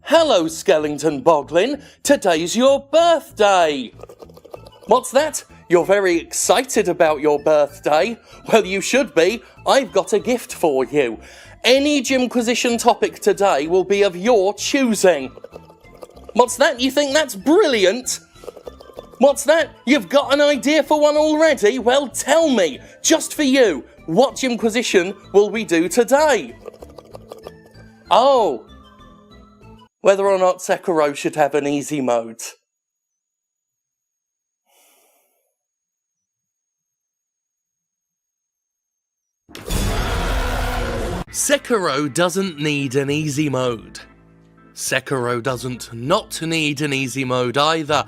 Hello, Skellington Boglin. Today's your birthday. What's that? You're very excited about your birthday? Well, you should be. I've got a gift for you. Any Jimquisition topic today will be of your choosing. What's that? You think that's brilliant? What's that? You've got an idea for one already? Well, tell me, just for you, what Jimquisition will we do today? Oh, whether or not Sekiro should have an easy mode. Sekiro doesn't need an easy mode. Sekiro doesn't not need an easy mode either.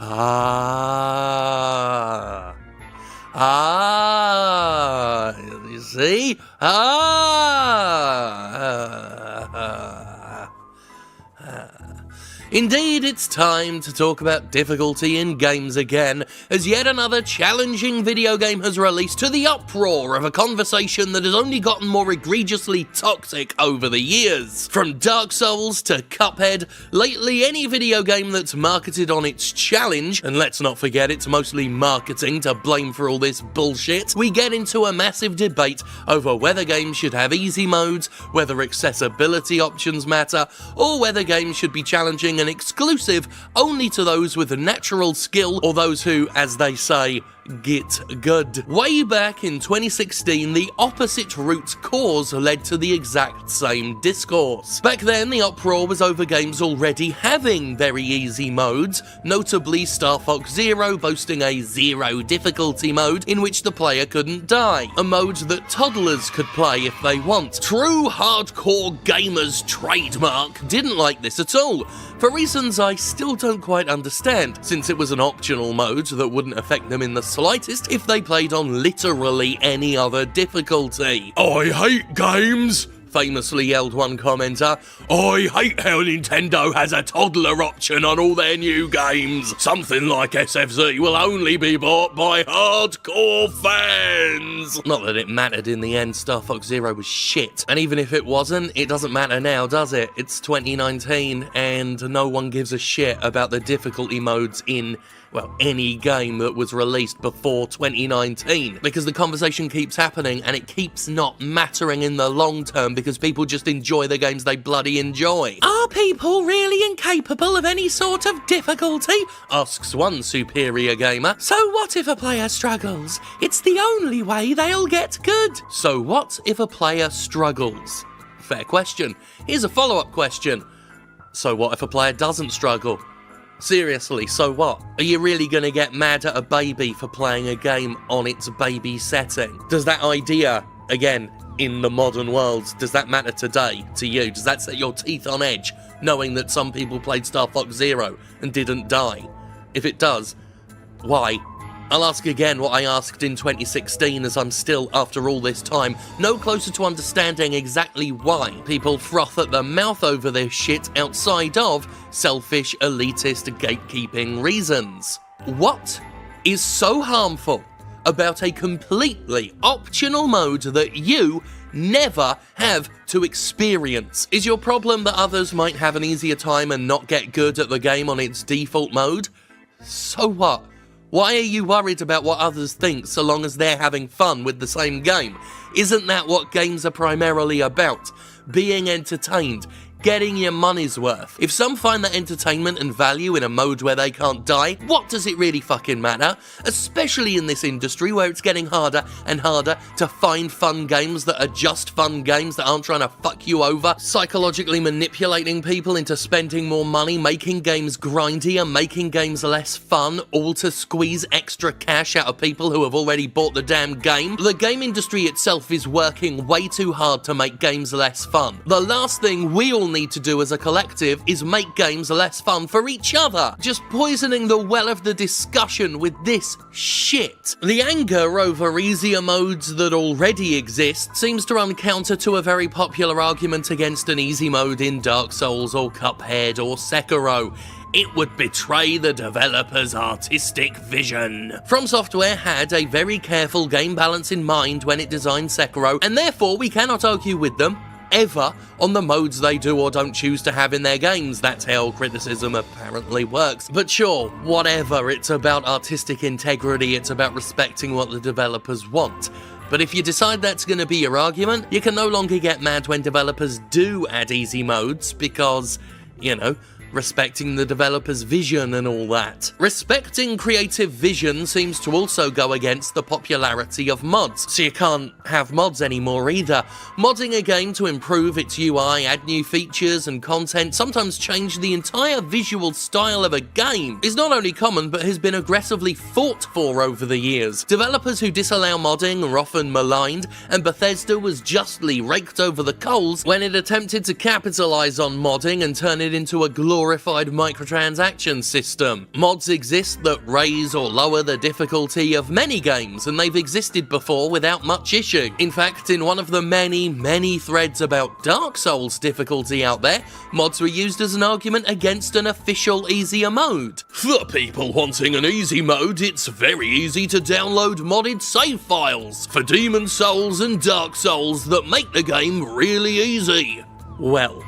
You see? Indeed, it's time to talk about difficulty in games again, as yet another challenging video game has released to the uproar of a conversation that has only gotten more egregiously toxic over the years. From Dark Souls to Cuphead, lately any video game that's marketed on its challenge, and let's not forget it's mostly marketing to blame for all this bullshit, we get into a massive debate over whether games should have easy modes, whether accessibility options matter, or whether games should be challenging and exclusive only to those with a natural skill or those who, as they say, get good. Way back in 2016, the opposite root cause led to the exact same discourse. Back then, the uproar was over games already having very easy modes, notably Star Fox Zero boasting a zero difficulty mode in which the player couldn't die, a mode that toddlers could play if they want. True hardcore gamers trademark didn't like this at all, for reasons I still don't quite understand, since it was an optional mode that wouldn't affect them in the slightest if they played on literally any other difficulty. "I hate games," famously yelled one commenter. "I hate how Nintendo has a toddler option on all their new games. Something like SFZ will only be bought by hardcore fans." Not that it mattered in the end, Star Fox Zero was shit. And even if it wasn't, it doesn't matter now, does it? It's 2019 and no one gives a shit about the difficulty modes in, well, any game that was released before 2019. Because the conversation keeps happening and it keeps not mattering in the long term because people just enjoy the games they bloody enjoy. "Are people really incapable of any sort of difficulty?" asks one superior gamer. "So what if a player struggles? It's the only way they'll get good." So what if a player struggles? Fair question. Here's a follow-up question. So what if a player doesn't struggle? Seriously, so what? Are you really gonna get mad at a baby for playing a game on its baby setting? Does that idea, again, in the modern world, does that matter today to you? Does that set your teeth on edge, knowing that some people played Star Fox Zero and didn't die? If it does, why? I'll ask again what I asked in 2016, as I'm still, after all this time, no closer to understanding exactly why people froth at the mouth over this shit outside of selfish, elitist, gatekeeping reasons. What is so harmful about a completely optional mode that you never have to experience? Is your problem that others might have an easier time and not get good at the game on its default mode? So what? Why are you worried about what others think so long as they're having fun with the same game? Isn't that what games are primarily about? Being entertained, getting your money's worth. If some find that entertainment and value in a mode where they can't die, what does it really fucking matter? Especially in this industry where it's getting harder and harder to find fun games that are just fun games that aren't trying to fuck you over, psychologically manipulating people into spending more money, making games grindier, making games less fun, all to squeeze extra cash out of people who have already bought the damn game. The game industry itself is working way too hard to make games less fun. The last thing we all need to do as a collective is make games less fun for each other, just poisoning the well of the discussion with this shit. The anger over easier modes that already exist seems to run counter to a very popular argument against an easy mode in Dark Souls or Cuphead or Sekiro. It would betray the developer's artistic vision. From Software had a very careful game balance in mind when it designed Sekiro, and therefore we cannot argue with them. ever on the modes they do or don't choose to have in their games. That's how criticism apparently works. But sure, whatever, it's about artistic integrity, it's about respecting what the developers want. But if you decide that's going to be your argument, you can no longer get mad when developers do add easy modes because, you know, respecting the developer's vision and all that. Respecting creative vision seems to also go against the popularity of mods, so you can't have mods anymore either. Modding a game to improve its UI, add new features and content, sometimes change the entire visual style of a game, is not only common but has been aggressively fought for over the years. Developers who disallow modding are often maligned, and Bethesda was justly raked over the coals when it attempted to capitalize on modding and turn it into a glorified microtransaction system. Mods exist that raise or lower the difficulty of many games, and they've existed before without much issue. In fact, in one of the many threads about Dark Souls difficulty out there, mods were used as an argument against an official easier mode. For people wanting an easy mode, it's very easy to download modded save files for Demon Souls and Dark Souls that make the game really easy. Well,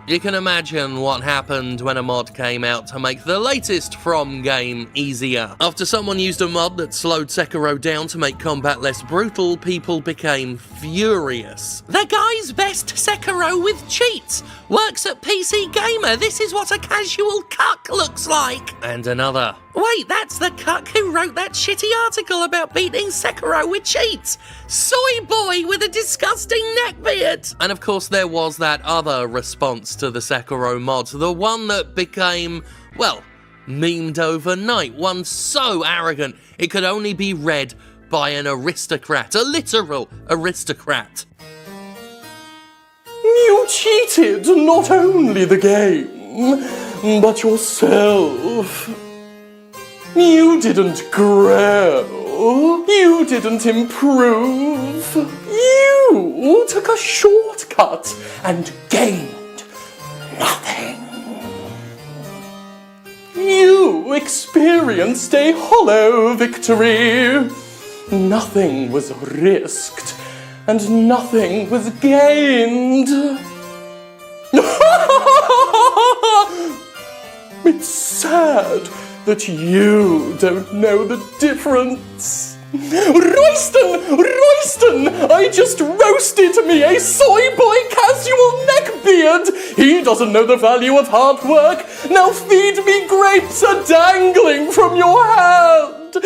you can imagine what happened when a mod came out to make the latest From game easier. After someone used a mod that slowed Sekiro down to make combat less brutal, people became furious. The guy's best Sekiro with cheats! Works at PC Gamer, this is what a casual cuck looks like! And another. Wait, that's the cuck who wrote that shitty article about beating Sekiro with cheats! Soy boy with a disgusting neckbeard! And of course there was that other response to the Sekiro mod, the one that became, well, memed overnight, one so arrogant it could only be read by an aristocrat, a literal aristocrat. You cheated not only the game, but yourself. You didn't grow. You didn't improve. You took a shortcut and gained nothing. You experienced a hollow victory. Nothing was risked, and nothing was gained. It's sad that you don't know the difference. Royston! I just roasted me a soy boy casual neckbeard! He doesn't know the value of hard work! Now feed me grapes a dangling from your hand!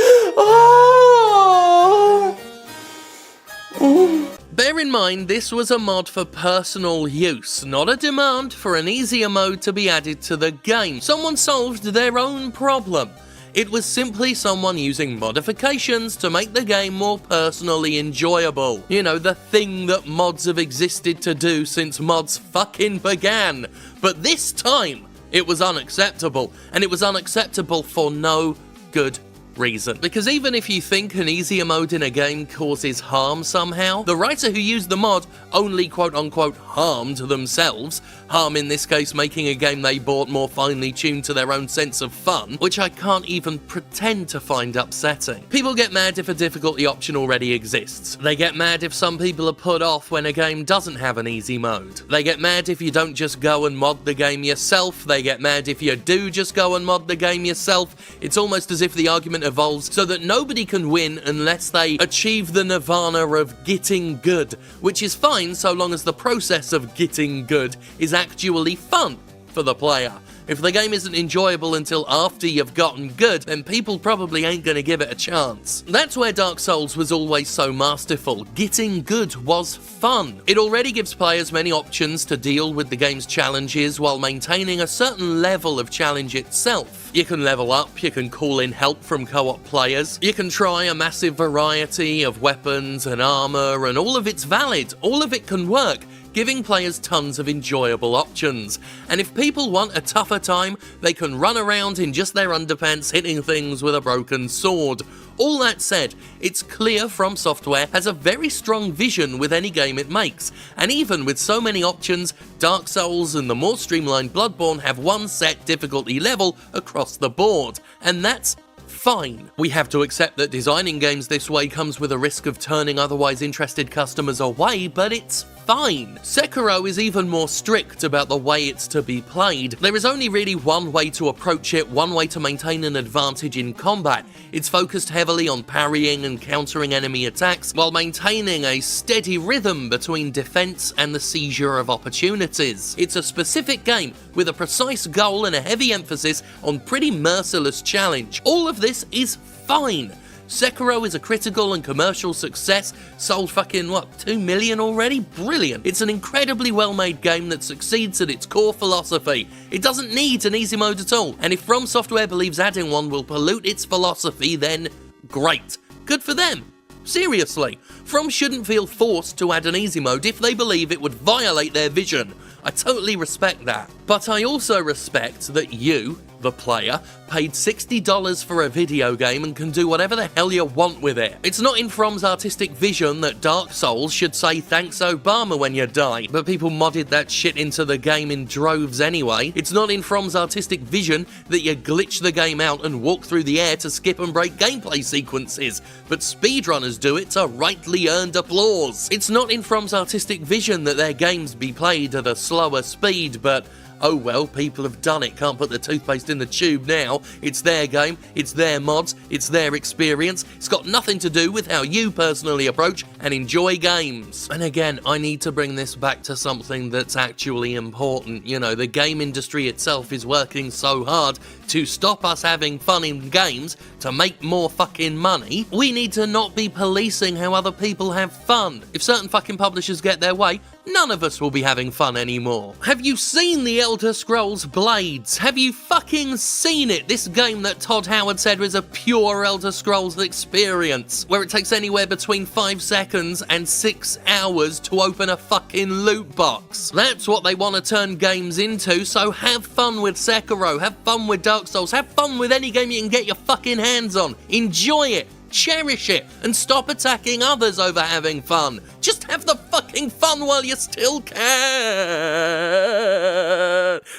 Bear in mind, this was a mod for personal use, not a demand for an easier mode to be added to the game. Someone solved their own problem. It was simply someone using modifications to make the game more personally enjoyable. You know, the thing that mods have existed to do since mods fucking began. But this time, it was unacceptable, and it was unacceptable for no good reason. Because even if you think an easier mode in a game causes harm somehow, the writer who used the mod only quote-unquote harmed themselves, harm in this case making a game they bought more finely tuned to their own sense of fun, which I can't even pretend to find upsetting. People get mad if a difficulty option already exists. They get mad if some people are put off when a game doesn't have an easy mode. They get mad if you don't just go and mod the game yourself. They get mad if you do just go and mod the game yourself. It's almost as if the argument evolves so that nobody can win unless they achieve the nirvana of getting good, which is fine so long as the process of getting good is actually fun for the player. If the game isn't enjoyable until after you've gotten good, then people probably ain't gonna give it a chance. That's where Dark Souls was always so masterful. Getting good was fun. It already gives players many options to deal with the game's challenges while maintaining a certain level of challenge itself. You can level up, you can call in help from co-op players, you can try a massive variety of weapons and armor, and all of it's valid, all of it can work, giving players tons of enjoyable options. And if people want a tougher time, they can run around in just their underpants hitting things with a broken sword. All that said, it's clear From Software has a very strong vision with any game it makes, and even with so many options, Dark Souls and the more streamlined Bloodborne have one set difficulty level across the board, and that's fine. We have to accept that designing games this way comes with a risk of turning otherwise interested customers away, but it's fine. Sekiro is even more strict about the way it's to be played. There is only really one way to approach it, one way to maintain an advantage in combat. It's focused heavily on parrying and countering enemy attacks, while maintaining a steady rhythm between defense and the seizure of opportunities. It's a specific game with a precise goal and a heavy emphasis on pretty merciless challenge. All of this is fine. Sekiro is a critical and commercial success, sold fucking, 2 million already? Brilliant. It's an incredibly well-made game that succeeds at its core philosophy. It doesn't need an easy mode at all, and if From Software believes adding one will pollute its philosophy, then great. Good for them. Seriously, From shouldn't feel forced to add an easy mode if they believe it would violate their vision. I totally respect that. But I also respect that you, the player, paid $60 for a video game and can do whatever the hell you want with it. It's not in From's artistic vision that Dark Souls should say thanks Obama when you die, but people modded that shit into the game in droves anyway. It's not in From's artistic vision that you glitch the game out and walk through the air to skip and break gameplay sequences, but speedrunners do it to rightly earned applause. It's not in From's artistic vision that their games be played at a slower speed, but oh well, people have done it, can't put the toothpaste in the tube now. It's their game, it's their mods, it's their experience. It's got nothing to do with how you personally approach and enjoy games. And again, I need to bring this back to something that's actually important. You know, the game industry itself is working so hard to stop us having fun in games to make more fucking money. We need to not be policing how other people have fun. If certain fucking publishers get their way, none of us will be having fun anymore. Have you seen the Elder Scrolls Blades? Have you fucking seen it? This game that Todd Howard said was a pure Elder Scrolls experience, where it takes anywhere between 5 seconds and 6 hours to open a fucking loot box. That's what they want to turn games into, so have fun with Sekiro, have fun with Dark Souls, have fun with any game you can get your fucking hands on. Enjoy it. Cherish it, and stop attacking others over having fun. Just have the fucking fun while you still can.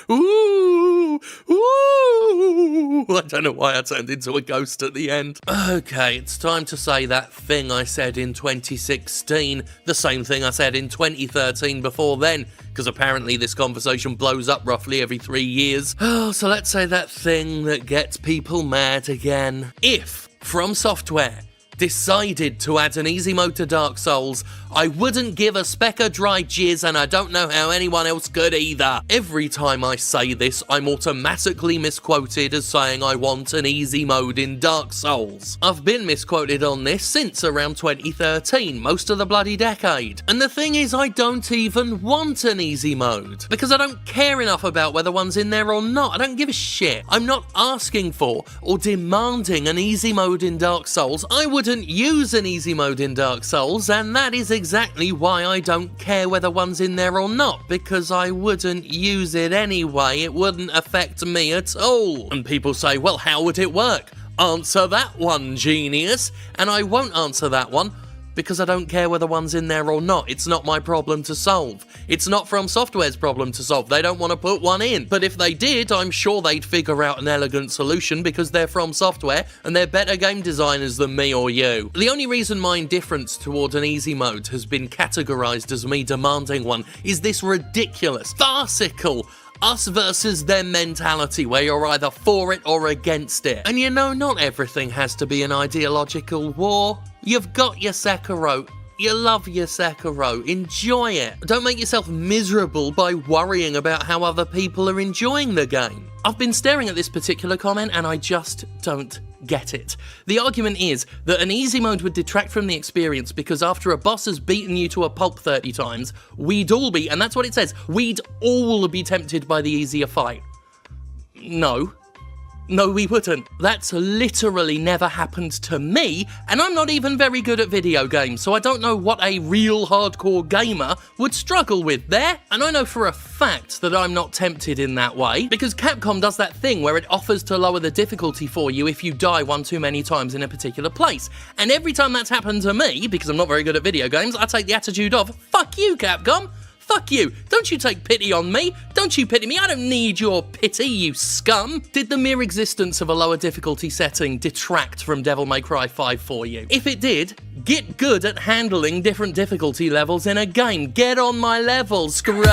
Ooh, ooh. I don't know why I turned into a ghost at the end. Okay, it's time to say that thing I said in 2016, the same thing I said in 2013 before then, because apparently this conversation blows up roughly every 3 years. Oh, so let's say that thing that gets people mad again. If From Software decided to add an easy mode to Dark Souls, I wouldn't give a speck of dry jizz, and I don't know how anyone else could either. Every time I say this, I'm automatically misquoted as saying I want an easy mode in Dark Souls. I've been misquoted on this since around 2013, most of the bloody decade. And the thing is, I don't even want an easy mode, because I don't care enough about whether one's in there or not. I don't give a shit. I'm not asking for or demanding an easy mode in Dark Souls. I wouldn't use an easy mode in Dark Souls, and that is exactly why I don't care whether one's in there or not, because I wouldn't use it anyway. It wouldn't affect me at all. And people say, well, how would it work? Answer that one, genius. And I won't answer that one, because I don't care whether one's in there or not. It's not my problem to solve. It's not From Software's problem to solve. They don't want to put one in. But if they did, I'm sure they'd figure out an elegant solution, because they're From Software and they're better game designers than me or you. The only reason my indifference toward an easy mode has been categorized as me demanding one is this ridiculous, farcical, us versus them mentality where you're either for it or against it. And you know, not everything has to be an ideological war. You've got your Sekiro. You love your Sekiro. Enjoy it. Don't make yourself miserable by worrying about how other people are enjoying the game. I've been staring at this particular comment and I just don't get it. The argument is that an easy mode would detract from the experience because after a boss has beaten you to a pulp 30 times, we'd all be, and that's what it says, we'd all be tempted by the easier fight. No, we wouldn't. That's literally never happened to me, and I'm not even very good at video games, so I don't know what a real hardcore gamer would struggle with there. And I know for a fact that I'm not tempted in that way, because Capcom does that thing where it offers to lower the difficulty for you if you die one too many times in a particular place. And every time that's happened to me, because I'm not very good at video games, I take the attitude of, fuck you, Capcom. Fuck you. Don't you take pity on me. Don't you pity me. I don't need your pity, you scum. Did the mere existence of a lower difficulty setting detract from Devil May Cry 5 for you? If it did, Get good at handling different difficulty levels in a game. Get on my level, scrub!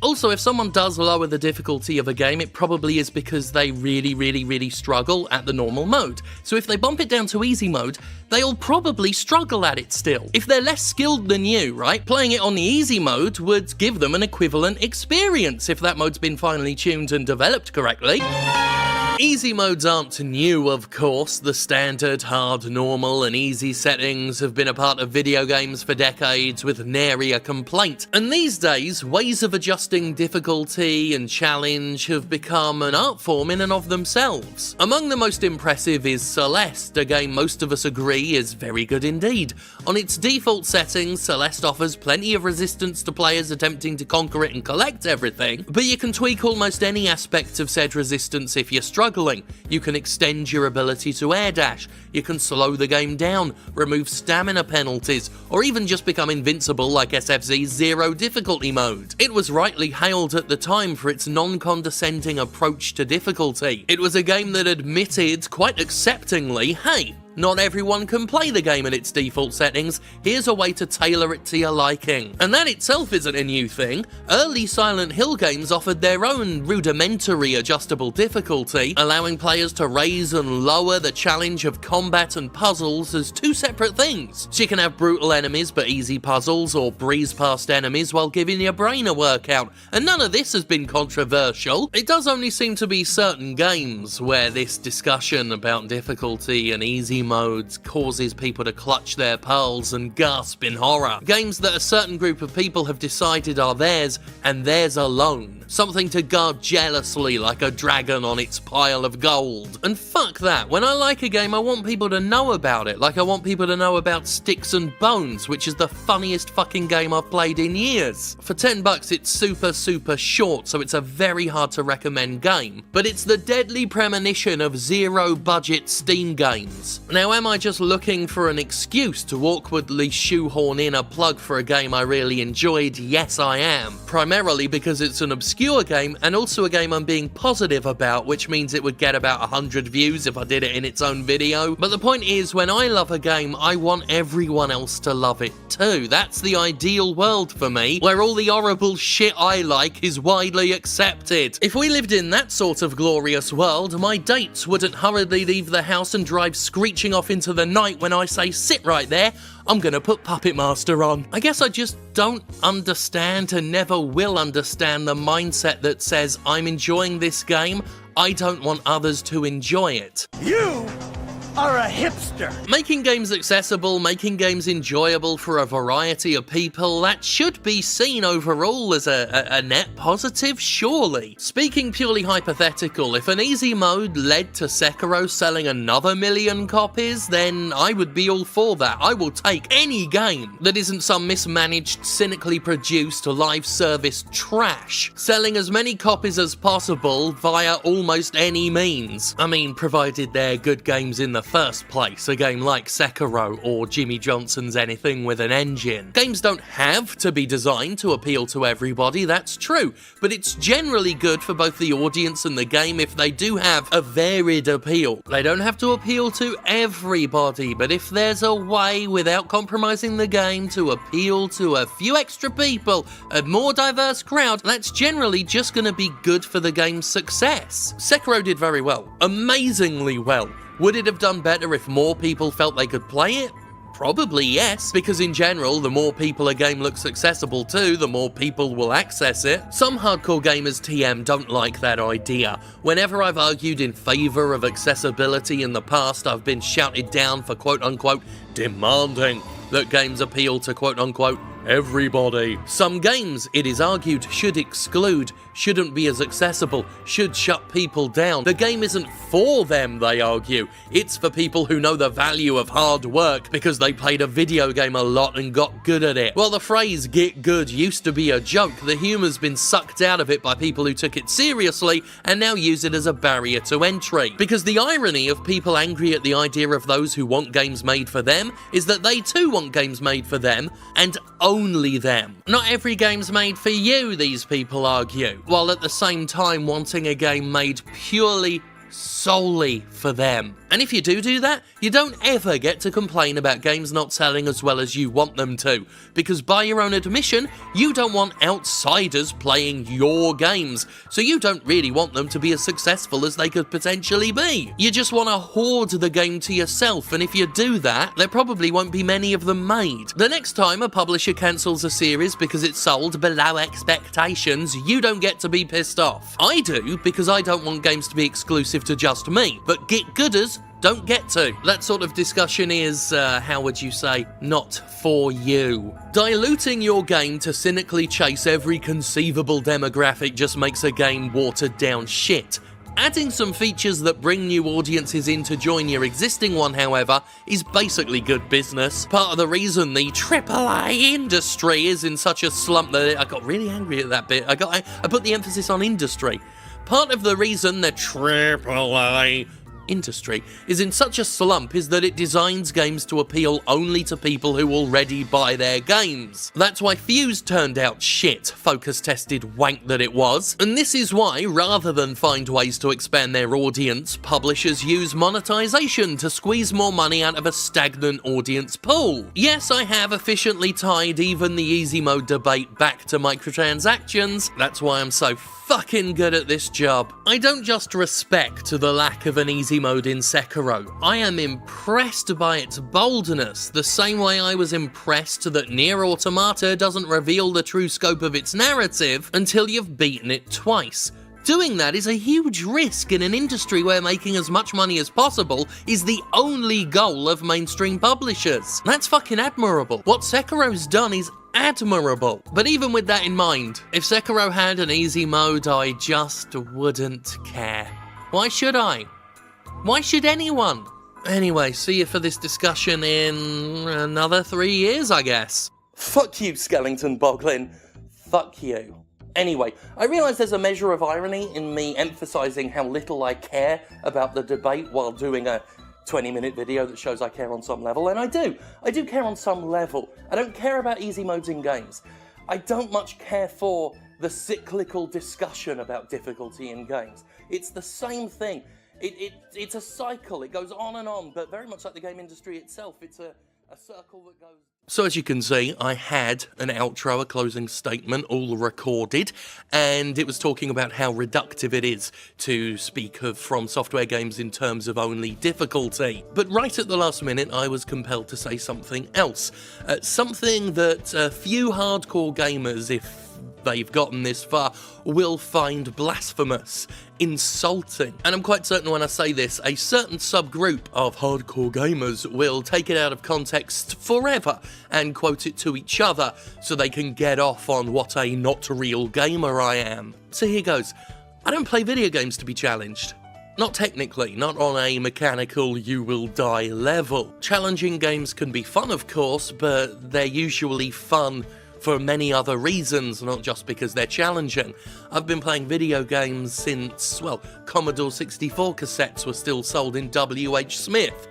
Also, if someone does lower the difficulty of a game, it probably is because they really struggle at the normal mode. So if they bump it down to easy mode, they'll probably struggle at it still. If they're less skilled than you, right, playing it on the easy mode would give them an equivalent experience if that mode's been finely tuned and developed correctly. Easy modes aren't new, of course. The standard, hard, normal, and easy settings have been a part of video games for decades with nary a complaint. And these days, ways of adjusting difficulty and challenge have become an art form in and of themselves. Among the most impressive is Celeste, a game most of us agree is very good indeed. On its default settings, Celeste offers plenty of resistance to players attempting to conquer it and collect everything, but you can tweak almost any aspect of said resistance if you're struggling. You can extend your ability to air dash, you can slow the game down, remove stamina penalties, or even just become invincible like SFZ's zero difficulty mode. It was rightly hailed at the time for its non-condescending approach to difficulty. It was a game that admitted, quite acceptingly, hey, not everyone can play the game at its default settings, here's a way to tailor it to your liking. And that itself isn't a new thing. Early Silent Hill games offered their own rudimentary adjustable difficulty, allowing players to raise and lower the challenge of combat and puzzles as two separate things. So you can have brutal enemies but easy puzzles, or breeze past enemies while giving your brain a workout. And none of this has been controversial. It does only seem to be certain games where this discussion about difficulty and easy modes causes people to clutch their pearls and gasp in horror. Games that a certain group of people have decided are theirs, and theirs alone. Something to guard jealously like a dragon on its pile of gold. And fuck that, when I like a game I want people to know about it, like I want people to know about Sticks and Bones, which is the funniest fucking game I've played in years. For $10 it's super short, so it's a very hard to recommend game, but it's the deadly premonition of zero budget Steam games. Now, am I just looking for an excuse to awkwardly shoehorn in a plug for a game I really enjoyed? Yes, I am. Primarily because it's an obscure game, and also a game I'm being positive about, which means it would get about 100 views if I did it in its own video. But the point is, when I love a game, I want everyone else to love it too. That's the ideal world for me, where all the horrible shit I like is widely accepted. If we lived in that sort of glorious world, my dates wouldn't hurriedly leave the house and drive screeching off into the night when I say, sit right there, I'm gonna put Puppet Master on. I guess I just don't understand and never will understand the mindset that says, I'm enjoying this game, I don't want others to enjoy it. You are a hipster. Making games accessible, making games enjoyable for a variety of people, that should be seen overall as a net positive, surely. Speaking purely hypothetical, if an easy mode led to Sekiro selling another million copies, then I would be all for that. I will take any game that isn't some mismanaged, cynically produced live service trash, selling as many copies as possible via almost any means. I mean, provided they're good games in the first place, a game like Sekiro or Jimmy Johnson's Anything with an Engine. Games don't have to be designed to appeal to everybody, that's true, but it's generally good for both the audience and the game if they do have a varied appeal. They don't have to appeal to everybody, but if there's a way without compromising the game to appeal to a few extra people, a more diverse crowd, that's generally just gonna be good for the game's success. Sekiro did very well, amazingly well. Would it have done better if more people felt they could play it? Probably yes, because in general, the more people a game looks accessible to, the more people will access it. Some hardcore gamers TM don't like that idea. Whenever I've argued in favour of accessibility in the past, I've been shouted down for quote-unquote demanding that games appeal to quote-unquote everybody. Some games, it is argued, should exclude, shouldn't be as accessible, should shut people down. The game isn't for them, they argue. It's for people who know the value of hard work because they played a video game a lot and got good at it. While the phrase get good used to be a joke, the humour's been sucked out of it by people who took it seriously and now use it as a barrier to entry. Because the irony of people angry at the idea of those who want games made for them is that they too want games made for them, and only them. Not every game's made for you, these people argue, while at the same time wanting a game made purely solely for them. And if you do that, you don't ever get to complain about games not selling as well as you want them to, because by your own admission, you don't want outsiders playing your games, so you don't really want them to be as successful as they could potentially be. You just want to hoard the game to yourself, and if you do that, there probably won't be many of them made. The next time a publisher cancels a series because it's sold below expectations, you don't get to be pissed off. I do, because I don't want games to be exclusive to just me, but get-gooders don't get to. That sort of discussion is, how would you say, not for you. Diluting your game to cynically chase every conceivable demographic just makes a game watered down shit. Adding some features that bring new audiences in to join your existing one, however, is basically good business. Part of the reason the AAA industry is in such a slump that I got really angry at that bit. I put the emphasis on industry. Part of the reason the AAA industry is in such a slump is that it designs games to appeal only to people who already buy their games. That's why Fuse turned out shit, focus-tested wank that it was. And this is why, rather than find ways to expand their audience, publishers use monetization to squeeze more money out of a stagnant audience pool. Yes, I have efficiently tied even the easy mode debate back to microtransactions. That's why I'm so fucking good at this job. I don't just respect the lack of an easy mode in Sekiro. I am impressed by its boldness, the same way I was impressed that Nier Automata doesn't reveal the true scope of its narrative until you've beaten it twice. Doing that is a huge risk in an industry where making as much money as possible is the only goal of mainstream publishers. That's fucking admirable. What Sekiro's done is admirable. But even with that in mind, if Sekiro had an easy mode, I just wouldn't care. Why should I? Why should anyone? Anyway, see you for this discussion in another 3 years, I guess. Fuck you, Skellington Boglin. Fuck you. Anyway, I realise there's a measure of irony in me emphasising how little I care about the debate while doing a 20-minute video that shows I care on some level, and I do. I do care on some level. I don't care about easy modes in games. I don't much care for the cyclical discussion about difficulty in games. It's the same thing. It's a cycle. It goes on and on, but very much like the game industry itself, it's a circle that goes... So as you can see, I had an outro, a closing statement, all recorded, and it was talking about how reductive it is to speak of From Software games in terms of only difficulty. But right at the last minute, I was compelled to say something else. Something that a few hardcore gamers, if they've gotten this far, will find blasphemous, insulting. And I'm quite certain when I say this, a certain subgroup of hardcore gamers will take it out of context forever and quote it to each other so they can get off on what a not real gamer I am. So here goes. I don't play video games to be challenged. Not technically, not on a mechanical you will die level. Challenging games can be fun, of course, but they're usually fun for many other reasons, not just because they're challenging. I've been playing video games since, well, Commodore 64 cassettes were still sold in W.H. Smith.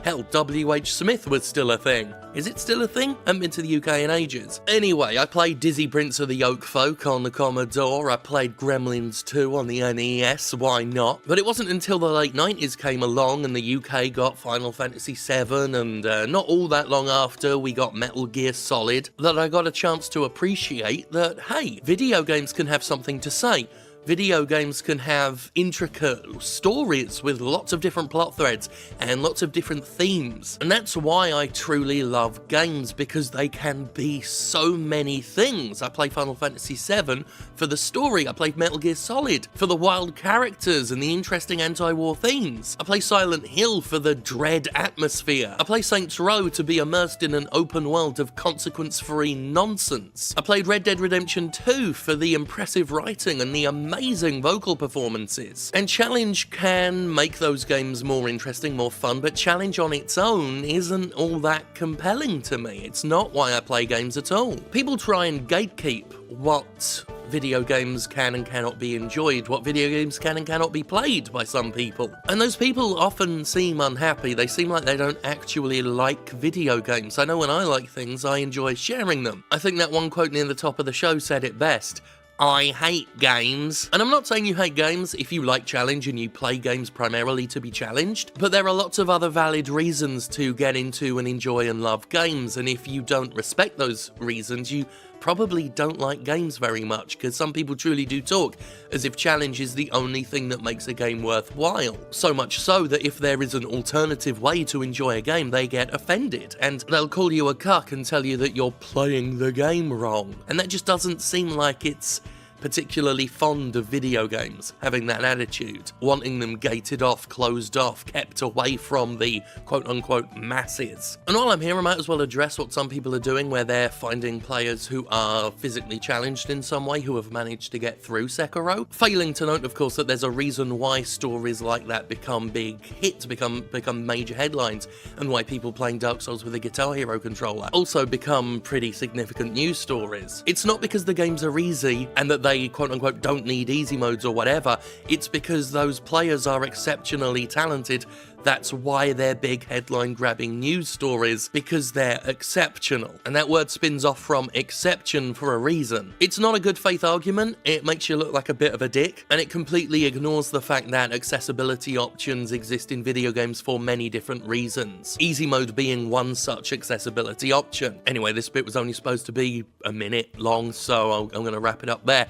Hell, W.H. Smith was still a thing. Is it still a thing? I haven't been to the UK in ages. Anyway, I played Dizzy Prince of the Oak Folk on the Commodore, I played Gremlins 2 on the NES, why not? But it wasn't until the late 90s came along and the UK got Final Fantasy VII, and not all that long after we got Metal Gear Solid, that I got a chance to appreciate that, hey, video games can have something to say. Video games can have intricate stories with lots of different plot threads and lots of different themes. And that's why I truly love games, because they can be so many things. I play Final Fantasy VII for the story. I played Metal Gear Solid for the wild characters and the interesting anti-war themes. I play Silent Hill for the dread atmosphere. I play Saints Row to be immersed in an open world of consequence-free nonsense. I played Red Dead Redemption 2 for the impressive writing and the amazing vocal performances. And challenge can make those games more interesting, more fun, but challenge on its own isn't all that compelling to me. It's not why I play games at all. People try and gatekeep what video games can and cannot be enjoyed, what video games can and cannot be played by some people. And those people often seem unhappy. They seem like they don't actually like video games. I know when I like things, I enjoy sharing them. I think that one quote near the top of the show said it best. I hate games. And I'm not saying you hate games if you like challenge and you play games primarily to be challenged, but there are lots of other valid reasons to get into and enjoy and love games, and if you don't respect those reasons, you probably don't like games very much, because some people truly do talk as if challenge is the only thing that makes a game worthwhile. So much so that if there is an alternative way to enjoy a game, they get offended, and they'll call you a cuck and tell you that you're playing the game wrong. And that just doesn't seem like it's particularly fond of video games, having that attitude, wanting them gated off, closed off, kept away from the quote-unquote masses. And while I'm here, I might as well address what some people are doing, where they're finding players who are physically challenged in some way who have managed to get through Sekiro, failing to note, of course, that there's a reason why stories like that become big hits, become major headlines, and why people playing Dark Souls with a Guitar Hero controller also become pretty significant news stories. It's not because the games are easy and that they quote-unquote don't need easy modes or whatever, it's because those players are exceptionally talented. That's why they're big headline-grabbing news stories, because they're exceptional. And that word spins off from exception for a reason. It's not a good faith argument, it makes you look like a bit of a dick, and it completely ignores the fact that accessibility options exist in video games for many different reasons, easy mode being one such accessibility option. Anyway, this bit was only supposed to be a minute long, so I'm gonna wrap it up there.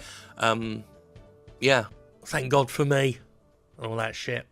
Yeah, thank God for me. All that shit.